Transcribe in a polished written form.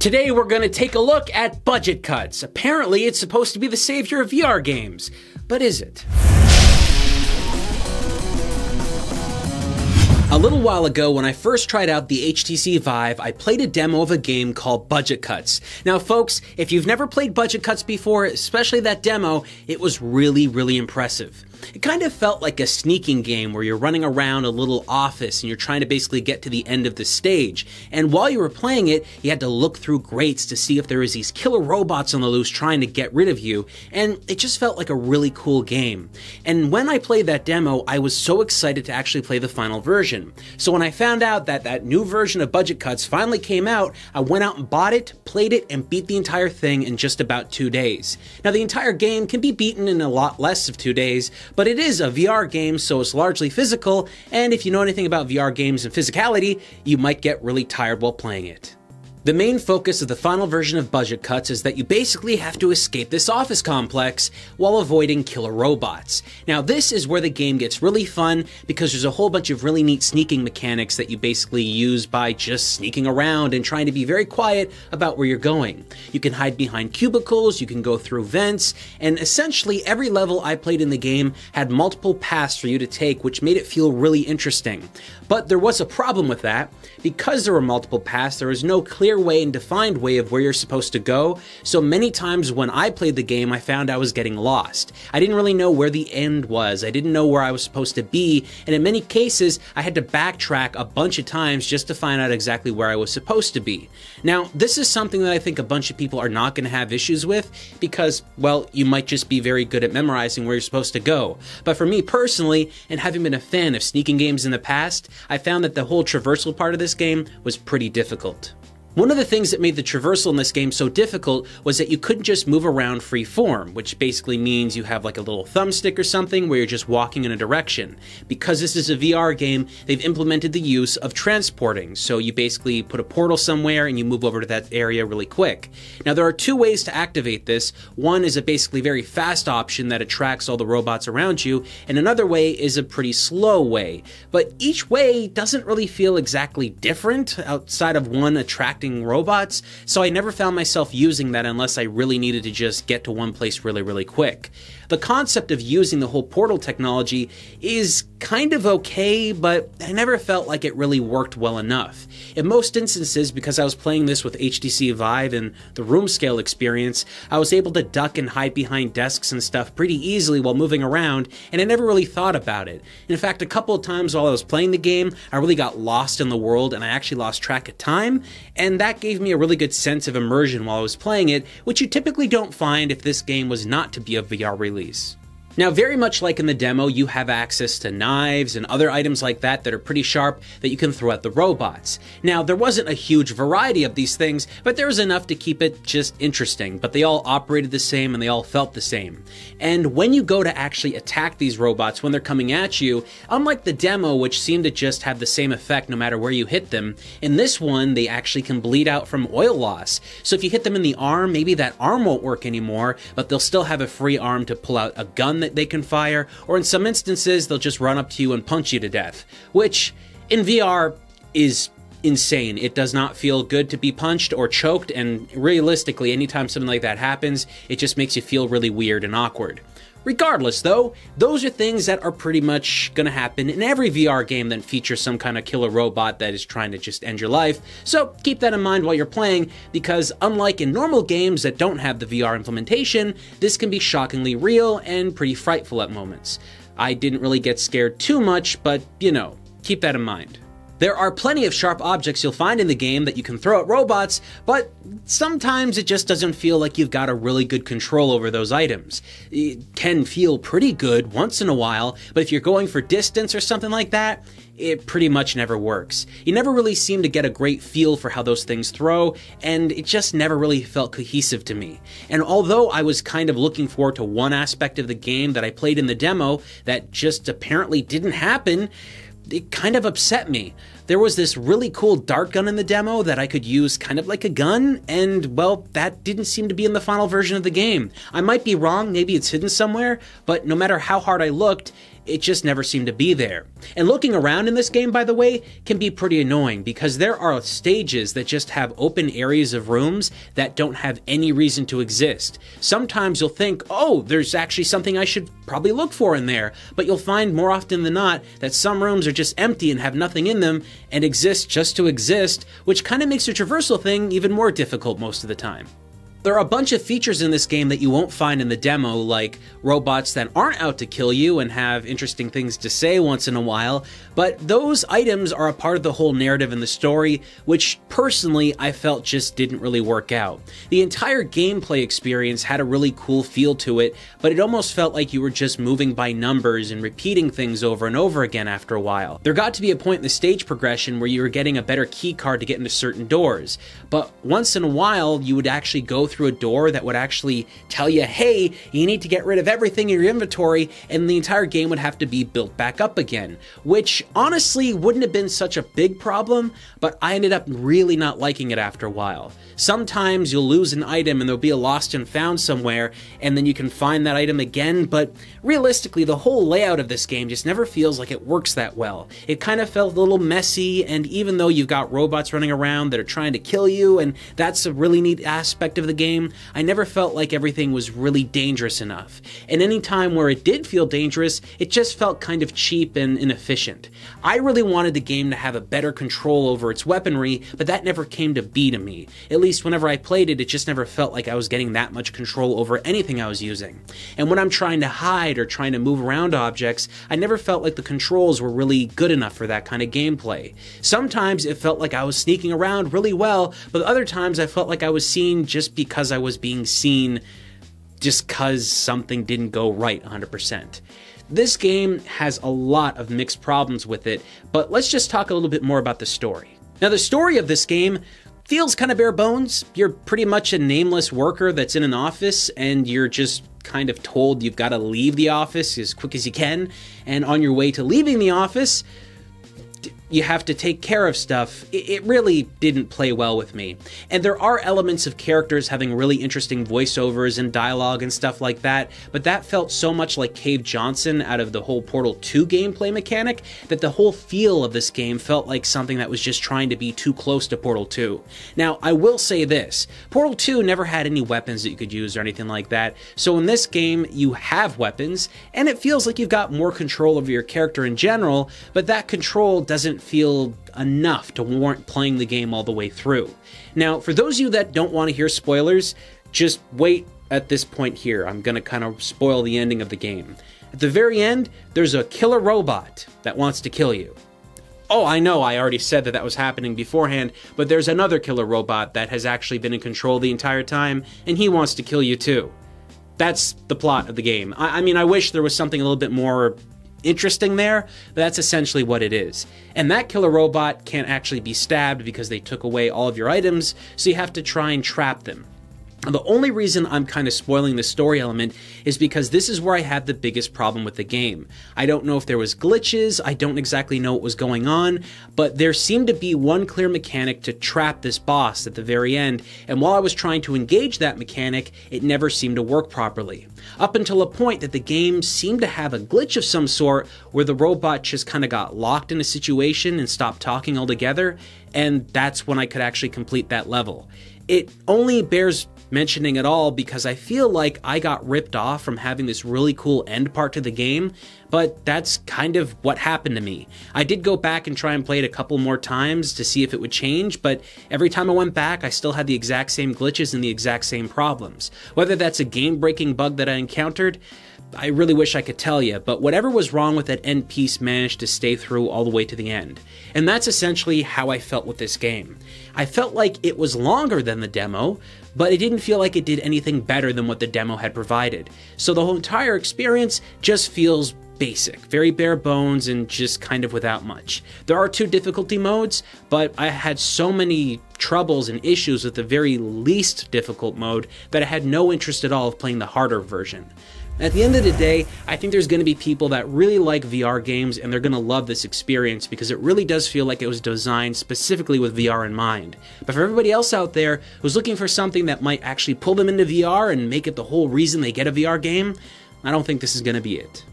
Today we're going to take a look at budget cuts. Apparently it's supposed to be the savior of VR games, but is it? A little while ago, when I first tried out the HTC Vive, I played a demo of a game called Budget Cuts. Now folks, if you've never played Budget Cuts before, especially that demo, it was really impressive. It kind of felt like a sneaking game where you're running around a little office and you're trying to basically get to the end of the stage. And while you were playing it, you had to look through grates to see if there was these killer robots on the loose trying to get rid of you. And it just felt like a really cool game. And when I played that demo, I was so excited to actually play the final version. So when I found out that that new version of Budget Cuts finally came out, I went out and bought it, played it, and beat the entire thing in just about 2 days. Now the entire game can be beaten in a lot less of 2 days, but it is a VR game, so it's largely physical, and if you know anything about VR games and physicality, you might get really tired while playing it. The main focus of the final version of Budget Cuts is that you basically have to escape this office complex while avoiding killer robots. Now this is where the game gets really fun because there's a whole bunch of really neat sneaking mechanics that you basically use by just sneaking around and trying to be very quiet about where you're going. You can hide behind cubicles, you can go through vents, and essentially every level I played in the game had multiple paths for you to take, which made it feel really interesting. But there was a problem with that. Because there were multiple paths, there was no clear way and defined way of where you're supposed to go, so many times when I played the game, I found I was getting lost. I didn't really know where the end was, I didn't know where I was supposed to be, and in many cases, I had to backtrack a bunch of times just to find out exactly where I was supposed to be. Now, this is something that I think a bunch of people are not going to have issues with, because, well, you might just be very good at memorizing where you're supposed to go. But for me personally, and having been a fan of sneaking games in the past, I found that the whole traversal part of this game was pretty difficult. One of the things that made the traversal in this game so difficult was that you couldn't just move around free form, which basically means you have like a little thumbstick or something where you're just walking in a direction. Because this is a VR game, they've implemented the use of transporting, so you basically put a portal somewhere and you move over to that area really quick. Now there are two ways to activate this. One is a basically very fast option that attracts all the robots around you, and another way is a pretty slow way. But each way doesn't really feel exactly different outside of one attracting robots, so I never found myself using that unless I really needed to just get to one place really quick. The concept of using the whole portal technology is kind of okay, but I never felt like it really worked well enough. In most instances, because I was playing this with HTC Vive and the room scale experience, I was able to duck and hide behind desks and stuff pretty easily while moving around, and I never really thought about it. In fact, a couple of times while I was playing the game, I really got lost in the world and I actually lost track of time, and that gave me a really good sense of immersion while I was playing it, which you typically don't find if this game was not to be a VR release. Now, very much like in the demo, you have access to knives and other items like that are pretty sharp that you can throw at the robots. Now, there wasn't a huge variety of these things, but there was enough to keep it just interesting, but they all operated the same and they all felt the same. And when you go to actually attack these robots when they're coming at you, unlike the demo, which seemed to just have the same effect no matter where you hit them, in this one, they actually can bleed out from oil loss. So if you hit them in the arm, maybe that arm won't work anymore, but they'll still have a free arm to pull out a gun that they can fire, or in some instances they'll just run up to you and punch you to death, which in VR is insane. It does not feel good to be punched or choked, and realistically anytime something like that happens, it just makes you feel really weird and awkward. Regardless though, those are things that are pretty much gonna happen in every VR game that features some kind of killer robot that is trying to just end your life, so keep that in mind while you're playing, because unlike in normal games that don't have the VR implementation, this can be shockingly real and pretty frightful at moments. I didn't really get scared too much, but you know, keep that in mind. There are plenty of sharp objects you'll find in the game that you can throw at robots, but sometimes it just doesn't feel like you've got a really good control over those items. It can feel pretty good once in a while, but if you're going for distance or something like that, it pretty much never works. You never really seem to get a great feel for how those things throw, and it just never really felt cohesive to me. And although I was kind of looking forward to one aspect of the game that I played in the demo that just apparently didn't happen, it kind of upset me. There was this really cool dart gun in the demo that I could use kind of like a gun, and well, that didn't seem to be in the final version of the game. I might be wrong, maybe it's hidden somewhere, but no matter how hard I looked, it just never seemed to be there. And looking around in this game, by the way, can be pretty annoying because there are stages that just have open areas of rooms that don't have any reason to exist. Sometimes you'll think, oh, there's actually something I should probably look for in there, but you'll find more often than not that some rooms are just empty and have nothing in them and exist just to exist, which kind of makes the traversal thing even more difficult most of the time. There are a bunch of features in this game that you won't find in the demo, like robots that aren't out to kill you and have interesting things to say once in a while, but those items are a part of the whole narrative in the story, which personally I felt just didn't really work out. The entire gameplay experience had a really cool feel to it, but it almost felt like you were just moving by numbers and repeating things over and over again after a while. There got to be a point in the stage progression where you were getting a better key card to get into certain doors, but once in a while you would actually go through a door that would actually tell you, hey, you need to get rid of everything in your inventory, and the entire game would have to be built back up again, which honestly wouldn't have been such a big problem, but I ended up really not liking it after a while. Sometimes you'll lose an item and there'll be a lost and found somewhere, and then you can find that item again, but realistically the whole layout of this game just never feels like it works that well. It kind of felt a little messy, and even though you've got robots running around that are trying to kill you, and that's a really neat aspect of the game, I never felt like everything was really dangerous enough. And any time where it did feel dangerous, it just felt kind of cheap and inefficient. I really wanted the game to have a better control over its weaponry, but that never came to be to me. At least whenever I played it, it just never felt like I was getting that much control over anything I was using. And when I'm trying to hide or trying to move around objects, I never felt like the controls were really good enough for that kind of gameplay. Sometimes it felt like I was sneaking around really well, but other times I felt like I was seen just because I was being seen, just because something didn't go right 100%. This game has a lot of mixed problems with it, but let's just talk a little bit more about the story. Now, the story of this game feels kind of bare bones. You're pretty much a nameless worker that's in an office, and you're just kind of told you've got to leave the office as quick as you can, and on your way to leaving the office, you have to take care of stuff. It really didn't play well with me. And there are elements of characters having really interesting voiceovers and dialogue and stuff like that, but that felt so much like Cave Johnson out of the whole Portal 2 gameplay mechanic that the whole feel of this game felt like something that was just trying to be too close to Portal 2. Now, I will say this, Portal 2 never had any weapons that you could use or anything like that, so in this game you have weapons, and it feels like you've got more control over your character in general, but that control doesn't feel enough to warrant playing the game all the way through. Now, for those of you that don't want to hear spoilers, just wait at this point here. I'm going to kind of spoil the ending of the game. At the very end, there's a killer robot that wants to kill you. Oh, I know, I already said that that was happening beforehand, but there's another killer robot that has actually been in control the entire time, and he wants to kill you too. That's the plot of the game. I mean, I wish there was something a little bit more interesting there, but that's essentially what it is. And that killer robot can't actually be stabbed because they took away all of your items, so you have to try and trap them. The only reason I'm kind of spoiling the story element is because this is where I had the biggest problem with the game. I don't know if there was glitches, I don't exactly know what was going on, but there seemed to be one clear mechanic to trap this boss at the very end, and while I was trying to engage that mechanic, it never seemed to work properly. Up until a point that the game seemed to have a glitch of some sort where the robot just kind of got locked in a situation and stopped talking altogether, and that's when I could actually complete that level. It only bears mentioning at all because I feel like I got ripped off from having this really cool end part to the game, but that's kind of what happened to me. I did go back and try and play it a couple more times to see if it would change, but every time I went back, I still had the exact same glitches and the exact same problems. Whether that's a game-breaking bug that I encountered, I really wish I could tell you, but whatever was wrong with that end piece managed to stay through all the way to the end. And that's essentially how I felt with this game. I felt like it was longer than the demo, but it didn't feel like it did anything better than what the demo had provided. So the whole entire experience just feels basic, very bare bones, and just kind of without much. There are 2 difficulty modes, but I had so many troubles and issues with the very least difficult mode that I had no interest at all of playing the harder version. At the end of the day, I think there's going to be people that really like VR games and they're going to love this experience because it really does feel like it was designed specifically with VR in mind. But for everybody else out there who's looking for something that might actually pull them into VR and make it the whole reason they get a VR game, I don't think this is going to be it.